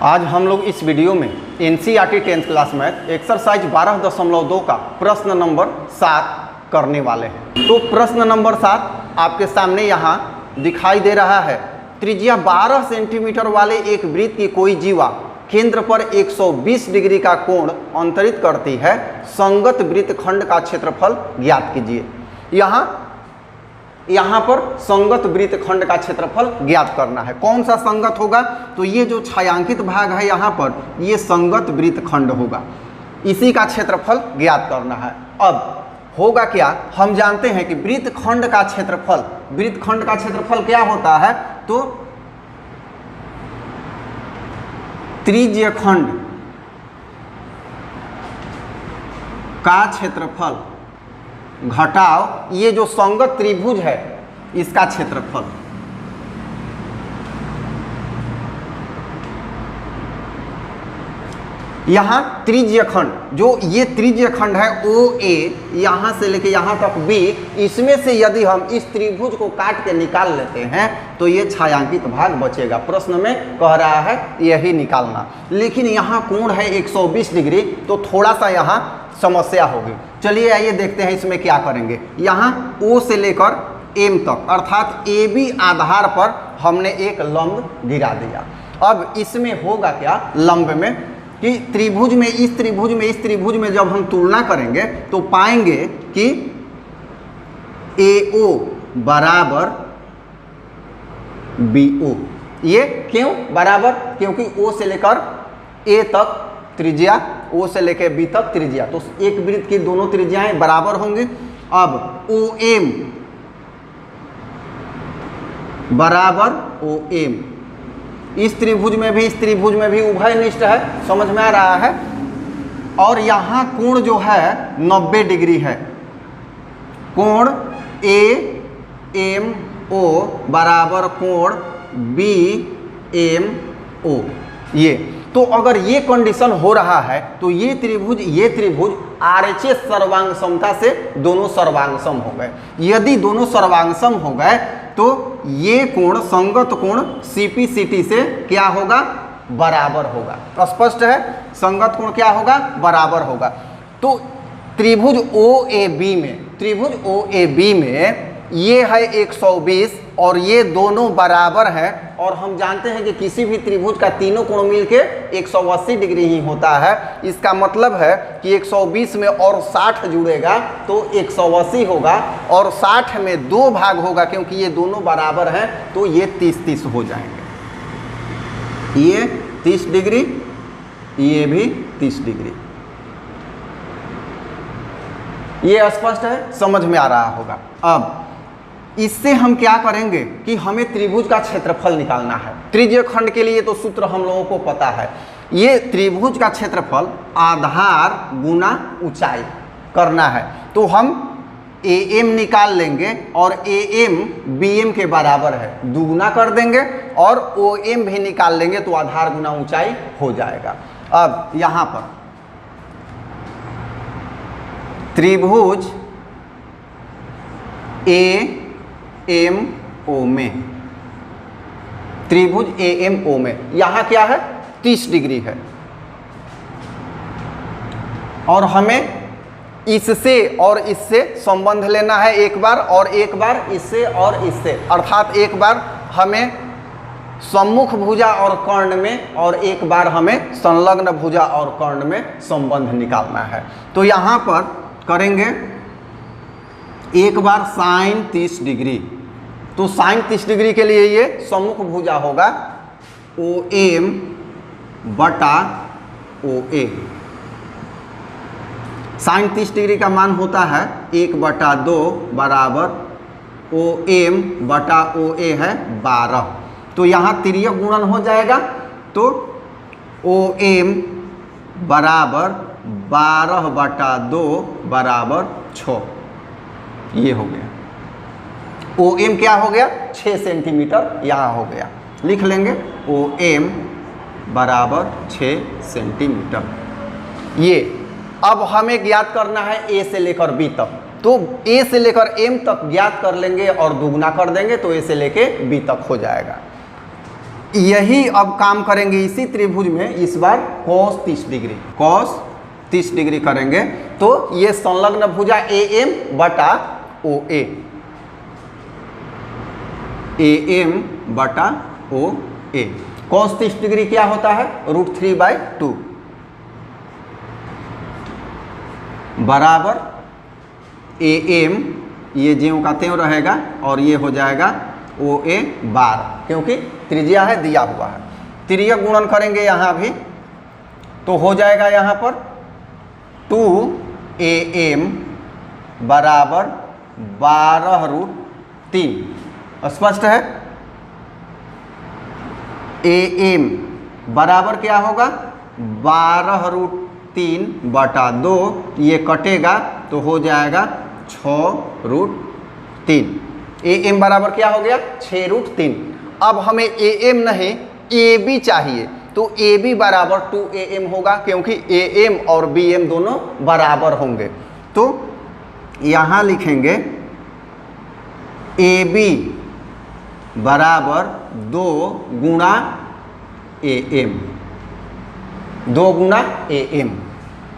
आज हम लोग इस वीडियो में NCERT 10th class math exercise 12.2 का प्रश्न नंबर 7 करने वाले हैं। तो प्रश्न नंबर 7 आपके सामने यहाँ दिखाई दे रहा है। त्रिज्या 12 सेंटीमीटर वाले एक वृत्त की कोई जीवा केंद्र पर 120 डिग्री का कोण अंतरित करती है। संगत वृत्तखंड का क्षेत्रफल ज्ञात कीजिए। यहाँ पर संगत वृत्तखंड का क्षेत्रफल ज्ञात करना है। कौन सा संगत होगा? तो ये जो छायांकित भाग है यहाँ पर, ये संगत वृत्तखंड होगा। इसी का क्षेत्रफल ज्ञात करना है। अब होगा क्या, हम जानते हैं कि वृत्तखंड का क्षेत्रफल क्या होता है? तो त्रिज्यखंड का क्षेत्रफल घटाव ये जो संगत त्रिभुज है इसका क्षेत्रफल। यहाँ त्रिज्यखंड, जो ये त्रिज्यखंड है OA, यहाँ से लेके यहाँ तक B, इसमें से यदि हम इस त्रिभुज को काट के निकाल लेते हैं तो ये छायांकित भाग बचेगा। प्रश्न में कह रहा है यही निकालना। लेकिन यहाँ कोण है 120 डिग्री, तो थोड़ा सा यहाँ समस्या होगी। चलिए आइए देखते हैं इसमें क्या करेंगे। यहाँ O से लेकर M तक अर्थात AB आधार पर हमने एक लंब गिरा दिया। अब इसमें होगा क्या, लंब में कि त्रिभुज में इस त्रिभुज में जब हम तुलना करेंगे तो पाएंगे कि AO बराबर BO। ये क्यों बराबर? क्योंकि O से लेकर A तक त्रिज्या, O से लेकर B तक त्रिज्या, तो एक वृत्त की दोनों त्रिज्याएं बराबर होंगी। अब OM बराबर OM, इस त्रिभुज में भी उभयनिष्ठ है, समझ में आ रहा है। और यहाँ कोण जो है 90 डिग्री है। कोण AMO बराबर कोण BMO। ये तो अगर ये कंडीशन हो रहा है तो ये त्रिभुज RHS सर्वांग समता से दोनों सर्वांग सम हो गए। यदि दोनों सर्वांग सम हो गए तो ये कोण संगत कोण CPCT से क्या होगा? बराबर होगा। स्पष्ट है? संगत कोण क्या होगा? बराबर होगा। तो त्रिभुज OAB में ये है 120 और ये दोनों बराबर हैं। और हम जानते हैं कि किसी भी त्रिभुज का तीनों कोण मिलके 180 डिग्री ही होता है। इसका मतलब है कि 120 में और 60 जुड़ेगा तो 180 होगा, और 60 में 2 भाग होगा क्योंकि ये दोनों बराबर हैं, तो ये 30-30 हो जाएंगे। ये 30 डिग्री, ये भी 30 डिग्री। ये स्पष्ट है? समझ में आ रहा होगा। अब इससे हम क्या करेंगे कि हमें त्रिभुज का क्षेत्रफल निकालना है। त्रिज्यखंड के लिए तो सूत्र हम लोगों को पता है। ये त्रिभुज का क्षेत्रफल आधार गुना ऊंचाई करना है। तो हम AM निकाल लेंगे और AM BM के बराबर है, दुगुना कर देंगे, और OM भी निकाल लेंगे तो आधार गुना ऊंचाई हो जाएगा। अब यहाँ पर त्रिभुज AMO में, त्रिभुज AMO में यहाँ क्या है? 30 डिग्री है। और हमें इससे और इससे संबंध लेना है एक बार, और एक बार इससे और इससे, अर्थात एक बार हमें सम्मुख भुजा और कर्ण में, और एक बार हमें संलग्न भुजा और कर्ण में संबंध निकालना है। तो यहाँ पर करेंगे एक बार साइन 30 डिग्री। तो साइन 30 डिग्री के लिए ये सम्मुख भुजा होगा OM बटा OA। साइन 30 डिग्री का मान होता है 1/2 बराबर OM बटा OA है 12। तो यहाँ तिर्यक गुणन हो जाएगा, तो OM बराबर 12/2 बराबर 6। ये हो गया। OM क्या हो गया? 6 सेंटीमीटर यहाँ हो गया। लिख लेंगे OM बराबर 6 सेंटीमीटर। ये अब हमें ज्ञात करना है A से लेकर B तक। तो A से लेकर M तक ज्ञात कर लेंगे और दुगना कर देंगे तो A से लेकर B तक हो जाएगा। यही अब काम करेंगे इसी त्रिभुज में, इस बार cos 30 डिग्री, cos 30 डिग्री करेंगे। तो ये संलग्न भुजा AM बटा OA, AM बटा OA। cos 30 डिग्री क्या होता है, √3/2 बराबर AM, ये ज्यों का त्यों रहेगा और ये हो जाएगा OA बार, क्योंकि त्रिज्या है दिया हुआ है। तिर्यक गुणन करेंगे यहाँ भी तो हो जाएगा यहाँ पर 2AM बराबर 12√3। स्पष्ट है। AM बराबर क्या होगा 12√3 बटा 2, ये कटेगा तो हो जाएगा 6√3। AM बराबर क्या हो गया 6√3। अब हमें AM नहीं AB चाहिए, तो AB बराबर 2AM होगा, क्योंकि AM और BM दोनों बराबर होंगे। तो यहाँ लिखेंगे AB बराबर 2 गुणा AM, 2 गुणा AM।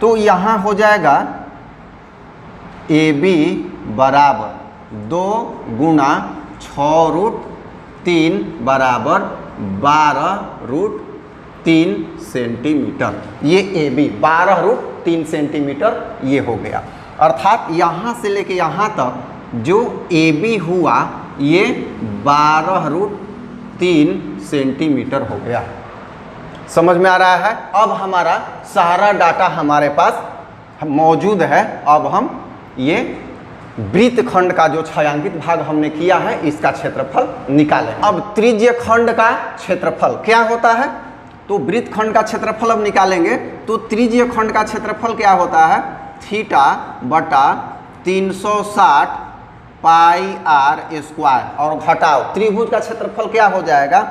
तो यहाँ हो जाएगा AB बराबर 2 गुणा 6√3 बराबर 12√3 सेंटीमीटर। ये AB 12√3 सेंटीमीटर ये हो गया। अर्थात यहाँ से लेके यहाँ तक जो AB हुआ ये 12√3 सेंटीमीटर हो गया। समझ में आ रहा है। अब हमारा सारा डाटा हमारे पास मौजूद है। अब हम ये वृत्तखंड का जो छायांकित भाग हमने किया है इसका क्षेत्रफल निकालें। अब त्रिज्य खंड का क्षेत्रफल क्या होता है, तो वृत्तखंड का क्षेत्रफल अब निकालेंगे। तो त्रिज्य खंड का क्षेत्रफल क्या होता है, थीटा बटा 360 पाई r स्क्वायर और घटाओ त्रिभुज का क्षेत्रफल क्या हो जाएगा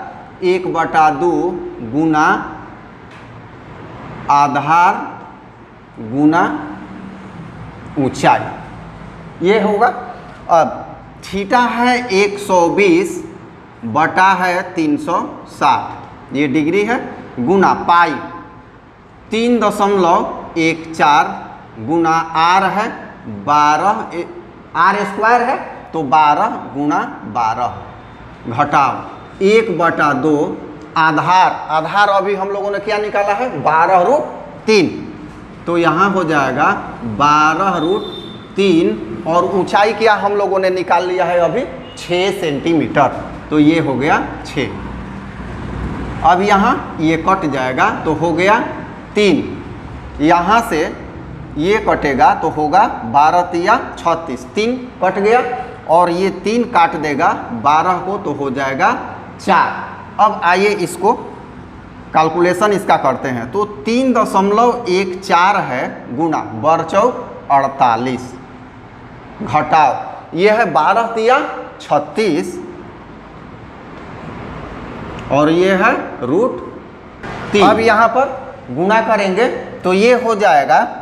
1/2 गुना आधार गुना ऊंचाई, ये होगा। अब थीटा है 120 बटा है 360, ये डिग्री है, गुना पाई 3.14 गुना r है 12, r स्क्वायर है तो 12 गुना 12 घटाओ 1/2 आधार, आधार अभी हम लोगों ने क्या निकाला है 12√3, तो यहाँ हो जाएगा 12√3 और ऊंचाई क्या हम लोगों ने निकाल लिया है अभी 6 सेंटीमीटर, तो ये हो गया 6। अब यहाँ ये कट जाएगा तो हो गया 3, यहाँ से ये कटेगा तो होगा 12 तिया 36, 3 कट गया और ये 3 काट देगा 12 को तो हो जाएगा 4। अब आइए इसको कैलकुलेशन इसका करते हैं। तो 3.14 है गुना बरचौक 48 घटाओ ये है 12 तिया 36 और ये है √3। अब यहाँ पर गुणा करेंगे तो ये हो जाएगा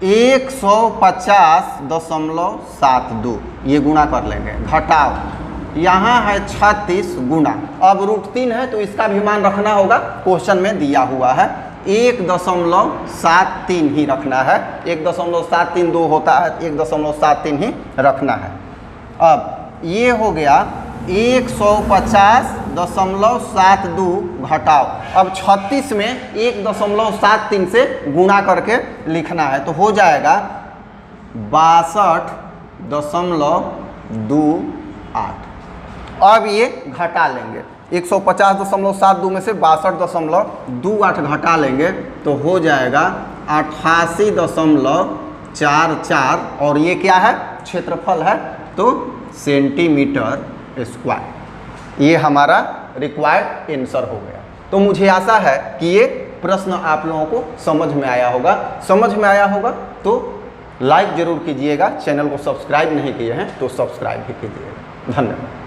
150.72, ये गुणा कर लेंगे, घटाओ यहाँ है 36 गुना, अब √3 है तो इसका भी मान रखना होगा, क्वेश्चन में दिया हुआ है 1.73 ही रखना है, 1.732 होता है, 1.73 ही रखना है। अब ये हो गया 150.72 घटाओ, अब 36 में 1.73 से गुणा करके लिखना है तो हो जाएगा 62.28। अब ये घटा लेंगे 150.72 में से 62.28 घटा लेंगे तो हो जाएगा 88.44 और ये क्या है क्षेत्रफल है तो सेंटीमीटर स्क्वायर। ये हमारा रिक्वायर्ड आंसर हो गया। तो मुझे आशा है कि ये प्रश्न आप लोगों को समझ में आया होगा। समझ में आया होगा तो लाइक ज़रूर कीजिएगा, चैनल को सब्सक्राइब नहीं किए हैं तो सब्सक्राइब भी कीजिएगा। धन्यवाद।